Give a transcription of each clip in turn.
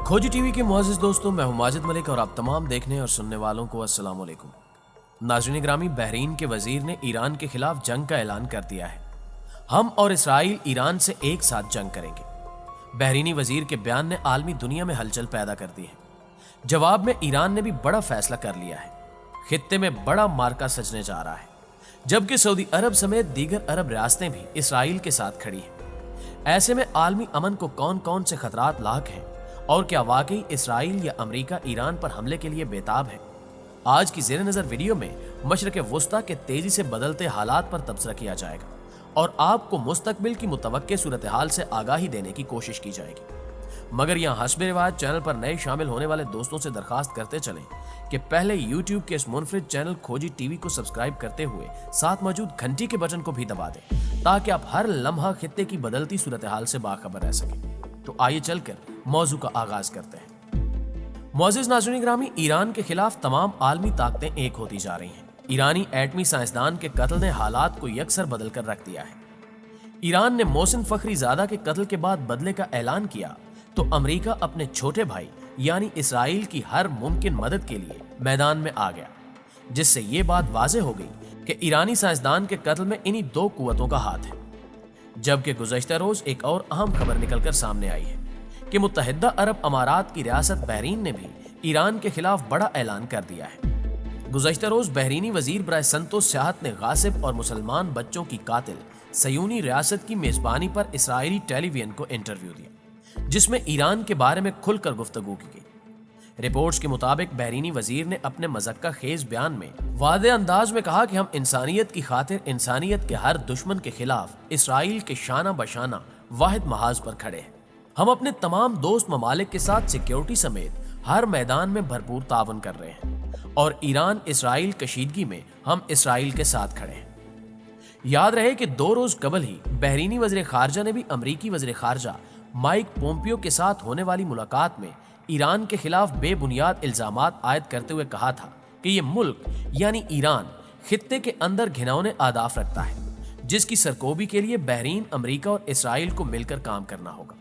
खोजी टीवी के मुअज़्ज़िज़ दोस्तों, मैं हूं माजिद मलिक और आप तमाम देखने और सुनने वालों को अस्सलाम वालेकुम। नाज़रीन ग्रामी, बहरीन के वजीर ने ईरान के खिलाफ जंग का ऐलान कर दिया है। हम और इसराइल ईरान से एक साथ जंग करेंगे। बहरीनी वजीर के बयान ने आलमी दुनिया में हलचल पैदा कर दी है। जवाब में ईरान ने भी बड़ा फैसला कर लिया है। खित्ते में बड़ा मार्का सजने जा रहा है, जबकि सऊदी अरब समेत दीगर अरब रियासतें भी इसराइल के साथ खड़ी हैं। ऐसे में आलमी अमन को कौन कौन से खतरात लाक हैं और क्या वाकई इसराइल या अमेरिका ईरान पर हमले के लिए बेताब है? आज की ज़ेर नज़र वीडियो में मशरक़ वुस्ता के तेजी से बदलते हालात पर तबसरा किया जाएगा और आपको मुस्तकबिल की मुतवक्के सूरत हाल से आगाही देने की कोशिश की जाएगी। मगर यहाँ हस्ब रिवायत चैनल पर नए शामिल होने वाले दोस्तों से दरखास्त करते चलें कि पहले यूट्यूब के इस मुनफरिद चैनल खोजी टीवी को सब्सक्राइब करते हुए साथ मौजूद घंटी के बटन को भी दबा दें, ताकि आप हर लम्हा खित्ते की बदलती सूरत हाल से बाखबर रह सकें। तो आइए चलकर मौजू का आगाज करते हैं। मुअज़्ज़िज़ नाज़रीन ग्रामी, ईरान के खिलाफ तमाम आलमी ताकतें एक होती जा रही हैं। ईरानी एटमी साइंसदान के कत्ल ने हालात को यकसर बदल कर रख दिया है। ईरान ने मोहसिन फखरीज़ादा के कत्ल के बाद बदले का ऐलान किया तो अमेरिका अपने छोटे भाई यानी इसराइल की हर मुमकिन मदद के लिए मैदान में आ गया, जिससे ये बात वाज़ेह हो गई कि ईरानी साइंसदान के कत्ल में इन्हीं दो कुव्वतों का हाथ है। जबकि गुज़श्ता रोज एक और अहम खबर निकलकर सामने आई है कि मुत्तहिदा अरब अमारात की रियासत बहरीन ने भी ईरान के खिलाफ बड़ा ऐलान कर दिया है। गुज़श्ता रोज बहरीनी वजीर बराए संतो सियाहत ने गासिब और मुसलमान बच्चों की कातिल सयूनी रियासत की मेजबानी पर इसराइली टेलीविजन को इंटरव्यू दिया, जिसमें ईरान के बारे में खुलकर गुफ्तगू की गई। रिपोर्ट्स के मुताबिक बहरीनी वजीर ने अपने मज़क्का खेज बयान में वादे अंदाज में कहा कि हम इंसानियत की खातिर इंसानियत के हर दुश्मन के खिलाफ इसराइल के शाना बशाना वाहिद महाज पर खड़े हैं। हम अपने तमाम दोस्त ममालिक के साथ सिक्योरिटी समेत हर मैदान में भरपूर तावन कर रहे हैं और ईरान इसराइल कशीदगी में हम इसराइल के साथ खड़े हैं। याद रहे कि 2 रोज कबल ही बहरीनी वज़ीर खारजा ने भी अमरीकी वज़ीर खारजा माइक पोम्पियो के साथ होने वाली मुलाकात में ईरान के खिलाफ बेबुनियाद इल्जामात आयद करते हुए कहा था कि ये मुल्क यानी ईरान खित्ते के अंदर घिनौने आदाफ रखता है, जिसकी सरकोबी के लिए बहरीन, अमरीका और इसराइल को मिलकर काम करना होगा।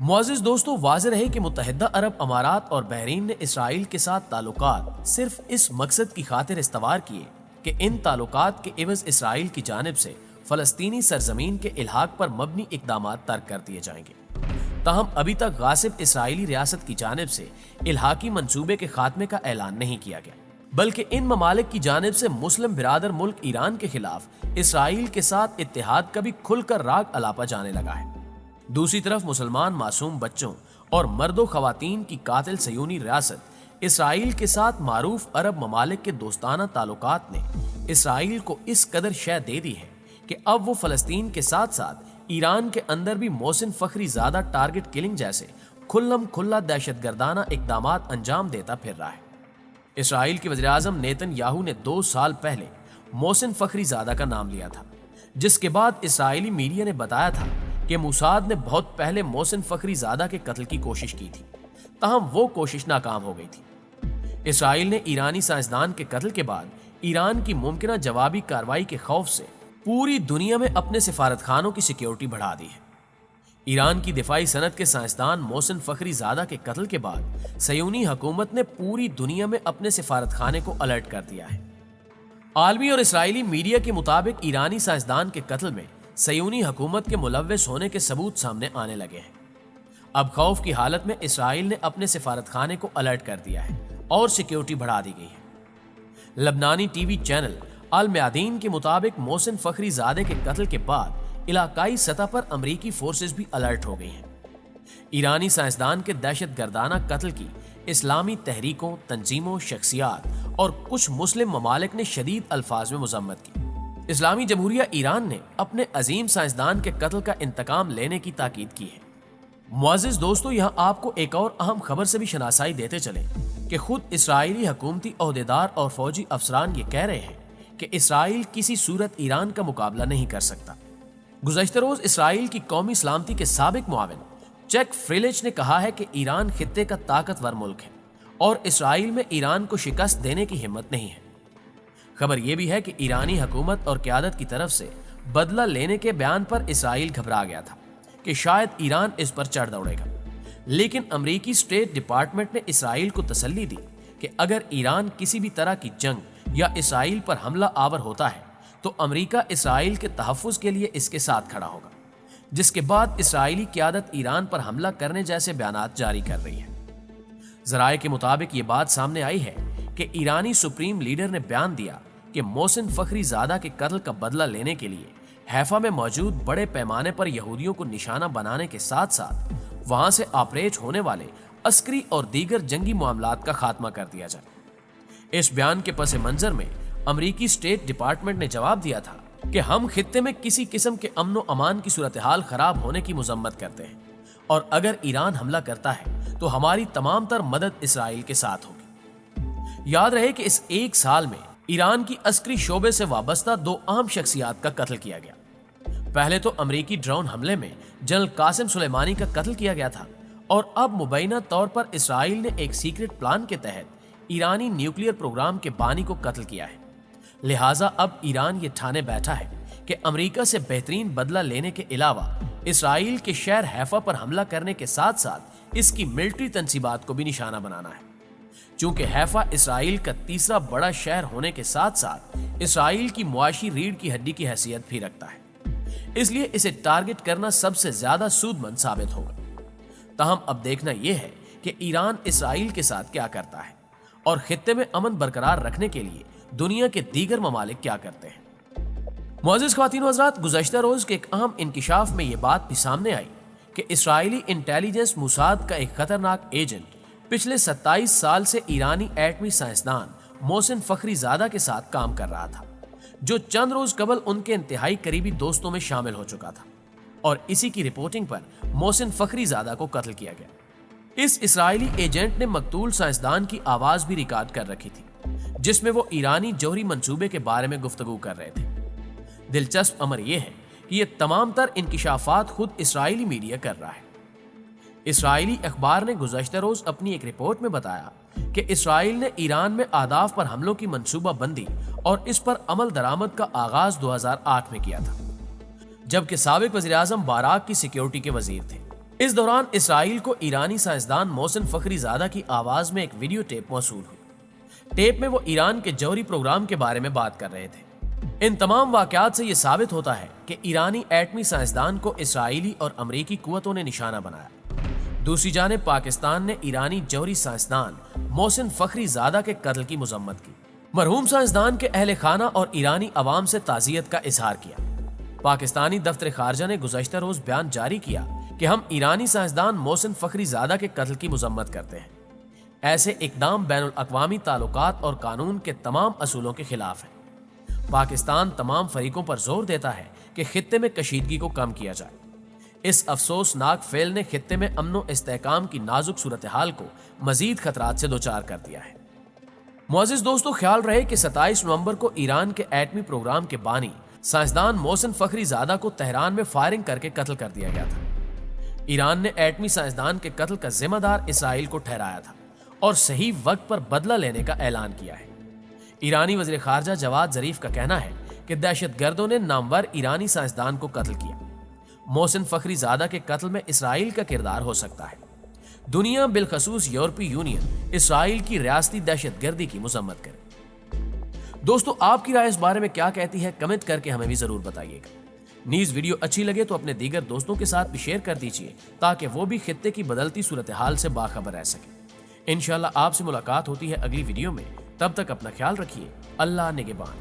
मुअज़्ज़िज़ दोस्तों, वाज़ेह रहे कि मुत्तहिदा अरब अमारात और बहरीन ने इसराइल के साथ ताल्लुकात सिर्फ इस मकसद की खातिर इस्तवार किए कि इन ताल्लुकात के एवज इसराइल की जानिब से फ़लस्तीनी सरजमीन के इल्हाक पर मबनी इक़दामात तर्क कर दिए जाएंगे। ताहम अभी तक गासिब इसराइली रियासत की जानिब से इल्हाकी मंसूबे के खात्मे का ऐलान नहीं किया गया, बल्कि इन ममालिक की जानिब से मुस्लिम बिरादर मुल्क ईरान के खिलाफ इसराइल के साथ इत्तेहाद का भी खुलकर राग अलापा जाने लगा है। दूसरी तरफ मुसलमान मासूम बच्चों और मर्दो खवातीन की कातिल सयूनी रियासत इसराइल के साथ मारूफ अरब ममालिक के दोस्ताना ताल्लुकात ने इसराइल को इस कदर शय दे दी है कि अब वो फ़लस्तीन के साथ साथ ईरान के अंदर भी मोहसिन फखरीज़ादा टारगेट किलिंग जैसे खुल्लम खुल्ला दहशतगर्दाना इक़दामात अंजाम देता फिर रहा है। इसराइल के वज़ीर आज़म नेतन्याहू ने 2 साल पहले मोहसिन फखरीज़ादा का नाम लिया था, जिसके बाद इसराइली मीडिया ने बताया था कि मोसाद ने बहुत पहले मोहसिन फखरीज़ादा के कत्ल की कोशिश की थी, ताहम वो कोशिश नाकाम हो गई थी। इसराइल ने ईरानी साइंसदान के कत्ल के बाद ईरान की मुमकिना जवाबी कार्रवाई के खौफ से पूरी दुनिया में अपने सिफारतखानों की सिक्योरिटी बढ़ा दी है। ईरान की दिफाई सनत के साइंसदान मोहसिन फखरीज़ादा के कत्ल के बाद सयूनी हुकूमत ने पूरी दुनिया में अपने सिफारतखाने को अलर्ट कर दिया है। आलमी और इसराइली मीडिया के मुताबिक ईरानी साइंसदान के कत्ल में सयूनी हुकूमत के मुलव्वस होने के सबूत सामने आने लगे हैं। अब खौफ की हालत में इसराइल ने अपने सिफारतखाने को अलर्ट कर दिया है और सिक्योरिटी बढ़ा दी गई है। लबनानी टीवी चैनल अल मयादीन के मुताबिक मोहसिन फखरीज़ादे के कत्ल के बाद इलाकाई सतह पर अमरीकी फोर्सेस भी अलर्ट हो गई हैं। ईरानी साइंसदान के दहशतगर्दाना कत्ल की इस्लामी तहरीकों, तंजीमों, शख्सियात और कुछ मुस्लिम ममालिक ने शदीद अल्फाज में मजम्मत की। इस्लामी जमहूरिया ईरान ने अपने अजीम साइंसदान के कत्ल का इंतकाम लेने की ताकीद की है। मुअज़्ज़िज़ दोस्तों, यहाँ आपको एक और अहम खबर से भी शनासाई देते चले कि खुद इसराइली हुकूमती ओहदेदार और फौजी अफसरान ये कह रहे हैं कि इसराइल किसी सूरत ईरान का मुकाबला नहीं कर सकता। गुज़श्ता रोज इसराइल की कौमी सलामती के साबिक मुआविन चेक फ्रिलिच ने कहा है कि ईरान खित्ते का ताकतवर मुल्क है और इसराइल में ईरान को शिकस्त देने की हिम्मत नहीं है। खबर यह भी है कि ईरानी हुकूमत और क़यादत की तरफ से बदला लेने के बयान पर इसराइल घबरा गया था कि शायद ईरान इस पर चढ़ दौड़ेगा। لیکن امریکی اسٹیٹ ڈپارٹمنٹ نے اسرائیل کو تسلی دی کہ اگر ایران کسی بھی طرح کی جنگ یا اسرائیل پر حملہ آور ہوتا ہے تو امریکہ اسرائیل کے تحفظ کے لیے اس کے ساتھ کھڑا ہوگا، جس کے بعد اسرائیلی قیادت ایران پر حملہ کرنے جیسے بیانات جاری کر رہی ہے۔ ذرائع کے مطابق یہ بات سامنے آئی ہے کہ ایرانی سپریم لیڈر نے بیان دیا کہ محسن فخری زادہ کے قتل کا بدلہ لینے کے لیے حیفا میں موجود بڑے پیمانے پر یہودیوں کو نشانہ بنانے کے ساتھ ساتھ وہاں سے آپریٹ ہونے والے عسکری اور دیگر جنگی معاملات کا خاتمہ کر دیا جائے۔ اس بیان کے پس منظر میں امریکی اسٹیٹ ڈپارٹمنٹ نے جواب دیا تھا کہ ہم خطے میں کسی قسم کے امن و امان کی صورتحال خراب ہونے کی مذمت کرتے ہیں، اور اگر ایران حملہ کرتا ہے تو ہماری تمام تر مدد اسرائیل کے ساتھ ہوگی۔ یاد رہے کہ اس ایک سال میں ایران کی عسکری شعبے سے وابستہ 2 اہم شخصیات کا قتل کیا گیا۔ پہلے تو امریکی ڈرون حملے میں جنرل قاسم سلیمانی کا قتل کیا گیا تھا، اور اب مبینہ طور پر اسرائیل نے ایک سیکرٹ پلان کے تحت ایرانی نیوکلیئر پروگرام کے بانی کو قتل کیا ہے۔ لہٰذا اب ایران یہ ٹھانے بیٹھا ہے کہ امریکہ سے بہترین بدلہ لینے کے علاوہ اسرائیل کے شہر حیفا پر حملہ کرنے کے ساتھ ساتھ اس کی ملٹری تنصیبات کو بھی نشانہ بنانا ہے۔ چونکہ حیفا اسرائیل کا تیسرا بڑا شہر ہونے کے ساتھ ساتھ اسرائیل کی معاشی ریڑھ کی ہڈی کی حیثیت بھی رکھتا ہے، اس لیے اسے ٹارگٹ کرنا سب سے زیادہ سود مند ثابت ہوگا۔ تاہم اب دیکھنا یہ ہے کہ ایران اسرائیل کے ساتھ کیا کرتا ہے اور خطے میں امن برقرار رکھنے کے لیے دنیا کے دیگر ممالک کیا کرتے ہیں۔ معزز خواتین و حضرات، گزشتہ روز کے ایک اہم انکشاف میں یہ بات بھی سامنے آئی کہ اسرائیلی انٹیلیجنس موساد کا ایک خطرناک ایجنٹ پچھلے 27 سال سے ایرانی ایٹمی سائنسدان محسن فخری زادہ کے ساتھ کام کر رہا تھا، جو چند روز قبل ان کے انتہائی قریبی دوستوں میں شامل ہو چکا تھا، اور اسی کی رپورٹنگ پر محسن فخری زادہ کو قتل کیا گیا۔ اس اسرائیلی ایجنٹ نے مقتول سائنسدان کی آواز بھی ریکارڈ کر رکھی تھی، جس میں وہ ایرانی جوہری منصوبے کے بارے میں گفتگو کر رہے تھے۔ دلچسپ امر یہ ہے کہ یہ تمام تر انکشافات خود اسرائیلی میڈیا کر رہا ہے۔ اسرائیلی اخبار نے گزشتہ روز اپنی ایک رپورٹ میں بتایا کہ اسرائیل نے ایران میں اہداف پر حملوں کی منصوبہ بندی اور اس پر عمل درآمد کا آغاز 2008 میں کیا تھا، جبکہ سابق وزیر اعظم باراک کی سیکیورٹی کے وزیر تھے۔ اس دوران اسرائیل کو ایرانی سائنسدان محسن فخری زادہ کی آواز میں ایک ویڈیو ٹیپ موصول ہوئی۔ ٹیپ میں وہ ایران کے جوہری پروگرام کے بارے میں بات کر رہے تھے۔ ان تمام واقعات سے یہ ثابت ہوتا ہے کہ ایرانی ایٹمی سائنسدان کو اسرائیلی اور امریکی قوتوں نے نشانہ بنایا۔ دوسری جانب پاکستان نے ایرانی جوہری سائنسدان محسن فخری زادہ کے قتل کی مذمت کی۔ مرحوم سائنسدان کے اہل خانہ اور ایرانی عوام سے تعزیت کا اظہار کیا۔ پاکستانی دفتر خارجہ نے گزشتہ روز بیان جاری کیا کہ ہم ایرانی سائنسدان محسن فخری زادہ کے قتل کی مذمت کرتے ہیں۔ ایسے اقدام بین الاقوامی تعلقات اور قانون کے تمام اصولوں کے خلاف ہیں۔ پاکستان تمام فریقوں پر زور دیتا ہے کہ خطے میں کشیدگی کو کم کیا جائے۔ اس افسوسناک فعل نے خطے میں امن و استحکام کی نازک صورتحال کو مزید خطرات سے دوچار کر دیا ہے۔ معزز دوستو، خیال رہے کہ 27 نومبر کو ایران کے ایٹمی پروگرام کے بانی سائنسدان محسن فخری زادہ کو تہران میں فائرنگ کر کے قتل کر دیا گیا تھا۔ ایران نے ایٹمی سائنسدان کے قتل کا ذمہ دار اسرائیل کو ٹھہرایا تھا اور صحیح وقت پر بدلہ لینے کا اعلان کیا ہے۔ ایرانی وزیر خارجہ جواد ظریف کا کہنا ہے کہ دہشت گردوں نے نامور ایرانی سائنسدان کو قتل کیا۔ محسن فخری زادہ کے قتل میں اسرائیل کا کردار ہو سکتا ہے۔ دنیا بالخصوص یورپی یونین اسرائیل کی ریاستی دہشت گردی کی مذمت کرے۔ دوستو، آپ کی رائے اس بارے میں کیا کہتی ہے؟ کمنٹ کر کے ہمیں بھی ضرور بتائیے گا۔ نیز ویڈیو اچھی لگے تو اپنے دیگر دوستوں کے ساتھ بھی شیئر کر دیجیے تاکہ وہ بھی خطے کی بدلتی صورتحال سے باخبر رہ سکیں۔ انشاءاللہ آپ سے ملاقات ہوتی ہے اگلی ویڈیو میں۔ تب تک اپنا خیال رکھیے۔ اللہ نگہبان۔